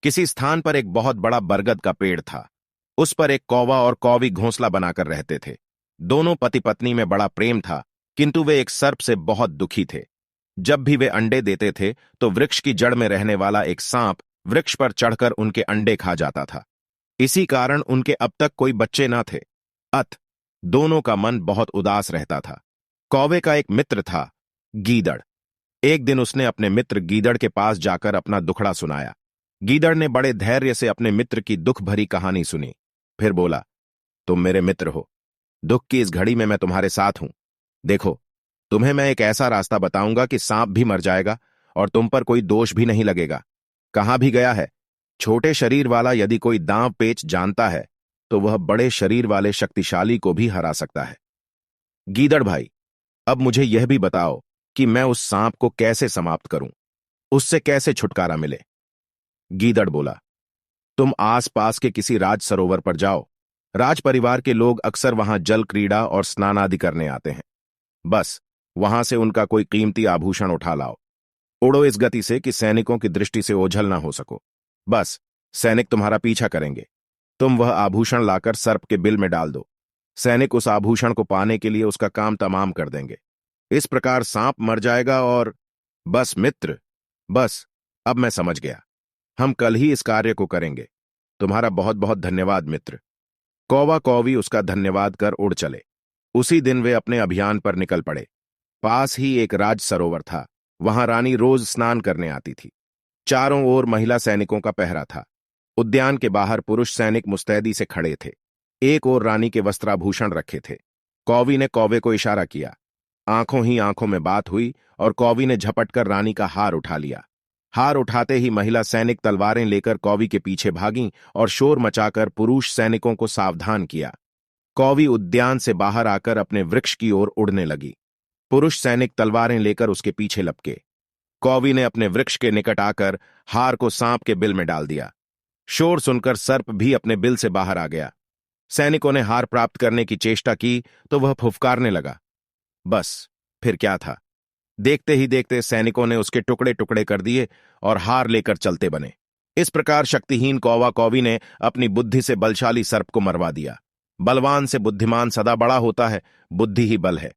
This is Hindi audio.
किसी स्थान पर एक बहुत बड़ा बरगद का पेड़ था। उस पर एक कौवा और कौवी घोंसला बनाकर रहते थे। दोनों पति पत्नी में बड़ा प्रेम था, किंतु वे एक सर्प से बहुत दुखी थे। जब भी वे अंडे देते थे तो वृक्ष की जड़ में रहने वाला एक सांप वृक्ष पर चढ़कर उनके अंडे खा जाता था। इसी कारण उनके अब तक कोई बच्चे न थे। दोनों का मन बहुत उदास रहता था। कौवे का एक मित्र था, गीदड़। एक दिन उसने अपने मित्र गीदड़ के पास जाकर अपना दुखड़ा सुनाया। गीदड़ ने बड़े धैर्य से अपने मित्र की दुख भरी कहानी सुनी। फिर बोला, तुम मेरे मित्र हो। दुख की इस घड़ी में मैं तुम्हारे साथ हूं। देखो, तुम्हें मैं एक ऐसा रास्ता बताऊंगा कि सांप भी मर जाएगा और तुम पर कोई दोष भी नहीं लगेगा। कहां भी गया है, छोटे शरीर वाला यदि कोई दांव पेच जानता है तो वह बड़े शरीर वाले शक्तिशाली को भी हरा सकता है। गीदड़ भाई, अब मुझे यह भी बताओ कि मैं उस सांप को कैसे समाप्त करूं, उससे कैसे छुटकारा मिले। गीदड़ बोला, तुम आसपास के किसी राज सरोवर पर जाओ। राज परिवार के लोग अक्सर वहां जल क्रीड़ा और स्नान आदि करने आते हैं। बस वहां से उनका कोई कीमती आभूषण उठा लाओ। उड़ो इस गति से कि सैनिकों की दृष्टि से ओझल ना हो सको। बस सैनिक तुम्हारा पीछा करेंगे। तुम वह आभूषण लाकर सर्प के बिल में डाल दो। सैनिक उस आभूषण को पाने के लिए उसका काम तमाम कर देंगे। इस प्रकार सांप मर जाएगा और बस मित्र, बस अब मैं समझ गया। हम कल ही इस कार्य को करेंगे। तुम्हारा बहुत बहुत धन्यवाद मित्र। कौवा कौवी उसका धन्यवाद कर उड़ चले। उसी दिन वे अपने अभियान पर निकल पड़े। पास ही एक राज सरोवर था। वहां रानी रोज स्नान करने आती थी। चारों ओर महिला सैनिकों का पहरा था। उद्यान के बाहर पुरुष सैनिक मुस्तैदी से खड़े थे। एक ओर रानी के वस्त्राभूषण रखे थे। कौवी ने कौवे को इशारा किया। आंखों ही आंखों में बात हुई और कौवी ने झपटकर रानी का हार उठा लिया। हार उठाते ही महिला सैनिक तलवारें लेकर कौवी के पीछे भागीं और शोर मचाकर पुरुष सैनिकों को सावधान किया। कौवी उद्यान से बाहर आकर अपने वृक्ष की ओर उड़ने लगी। पुरुष सैनिक तलवारें लेकर उसके पीछे लपके। कौवी ने अपने वृक्ष के निकट आकर हार को सांप के बिल में डाल दिया। शोर सुनकर सर्प भी अपने बिल से बाहर आ गया। सैनिकों ने हार प्राप्त करने की चेष्टा की तो वह फुफकारने लगा। बस फिर क्या था, देखते ही देखते सैनिकों ने उसके टुकड़े टुकड़े कर दिए और हार लेकर चलते बने। इस प्रकार शक्तिहीन कौवा कौवी ने अपनी बुद्धि से बलशाली सर्प को मरवा दिया। बलवान से बुद्धिमान सदा बड़ा होता है, बुद्धि ही बल है।